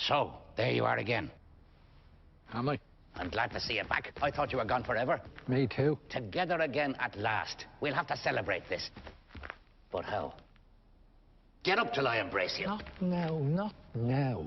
So, there you are again. Am I? I'm glad to see you back. I thought you were gone forever. Me too. Together again at last. We'll have to celebrate this. But how? Get up till I embrace you. Not now, not now.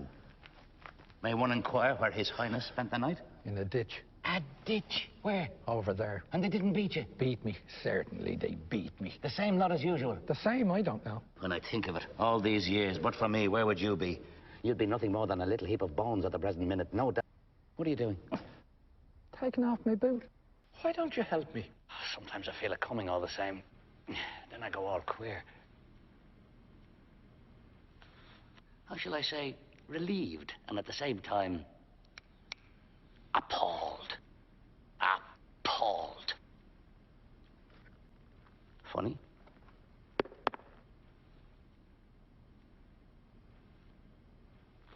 May one inquire where His Highness spent the night? In a ditch. A ditch? Where? Over there. And they didn't beat you? Beat me. Certainly they beat me. The same lot as usual? The same, I don't know. When I think of it, all these years, but for me, where would you be? You'd be nothing more than a little heap of bones at the present minute, no doubt. What are you doing? Taking off my boot. Why don't you help me? Sometimes I feel it coming all the same. Then I go all queer. How shall I say? Relieved, and at the same time, appalled. Appalled. Funny?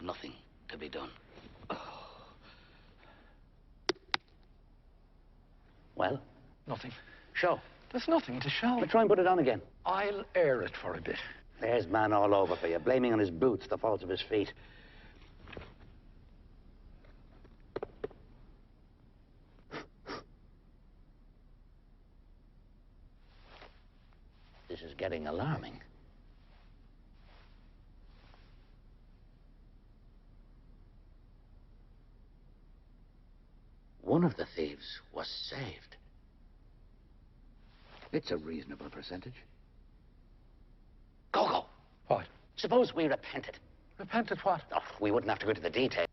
Nothing to be done. Well? Nothing. Show. There's nothing to show. But try and put it on again. I'll air it for a bit. There's man all over for you, blaming on his boots the faults of his feet. This is getting alarming. One of the thieves was saved. It's a reasonable percentage. Go. What? Suppose we repented. Repented what? Oh, we wouldn't have to go into the detail.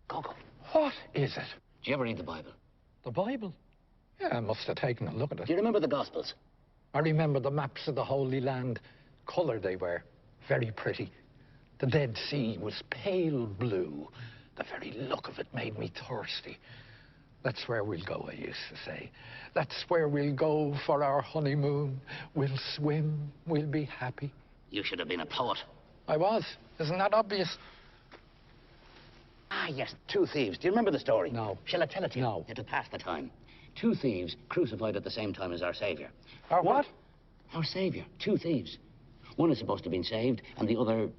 Go. What is it? Do you ever read the Bible? The Bible? Yeah, I must have taken a look at it. Do you remember the Gospels? I remember the maps of the Holy Land. Colour they were. Very pretty. The Dead Sea was pale blue. The very look of it made me thirsty. That's where we'll go, I used to say. That's where we'll go for our honeymoon. We'll swim. We'll be happy. You should have been a poet. I was. Isn't that obvious? Ah, yes, two thieves. Do you remember the story? No. Shall I tell it to you? No. It'll pass the time. Two thieves crucified at the same time as our Savior. Our what? Our Savior. Two thieves. One is supposed to have been saved, and the other...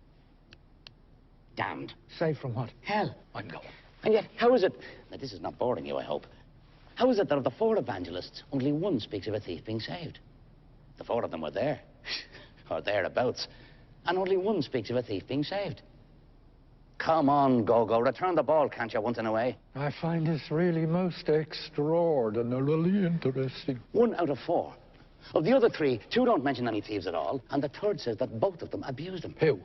damned. Saved from what? Hell. I'm going. And yet, how is it... Now, this is not boring you, I hope. How is it that of the four evangelists, only one speaks of a thief being saved? The four of them were there. Or thereabouts. And only one speaks of a thief being saved. Come on, Go-Go. Return the ball, can't you, once in a way? I find this really most extraordinarily interesting. One out of four. Of the other three, two don't mention any thieves at all, and the third says that both of them abused him. Who?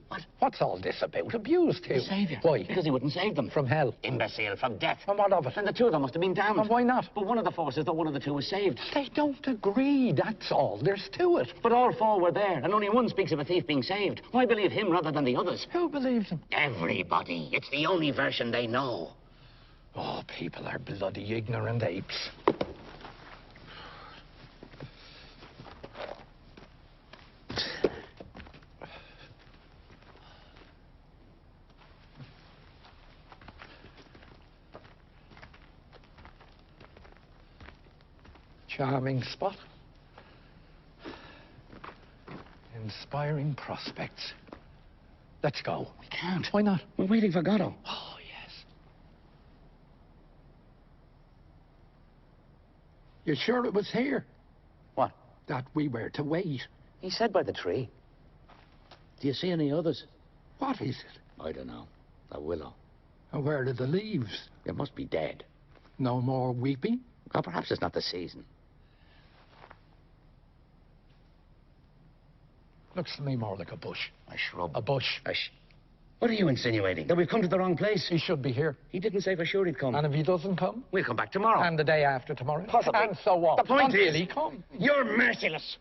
What? What's all this about? Abused who? The Saviour. Why? Because he wouldn't save them. From hell? Imbecile, from death. And what of it? And the two of them must have been damned. And why not? But one of the four says that one of the two was saved. They don't agree, that's all there's to it. But all four were there, and only one speaks of a thief being saved. Why believe him rather than the others? Who believes him? Everybody. It's the only version they know. Oh, people are bloody ignorant apes. Charming spot. Inspiring prospects. Let's go. We can't. Why not? We're waiting for Goddo. Oh, yes. You sure it was here? What? That we were to wait. He said by the tree. Do you see any others? What is it? I don't know. A willow. And where are the leaves? It must be dead. No more weeping? Or perhaps it's not the season. Looks to me more like a bush. A shrub. A bush. What are you insinuating? That we've come to the wrong place? He should be here. He didn't say for sure he'd come. And if he doesn't come? We'll come back tomorrow. And the day after tomorrow? Possibly. And so on. The point Until is... he comes. You're merciless.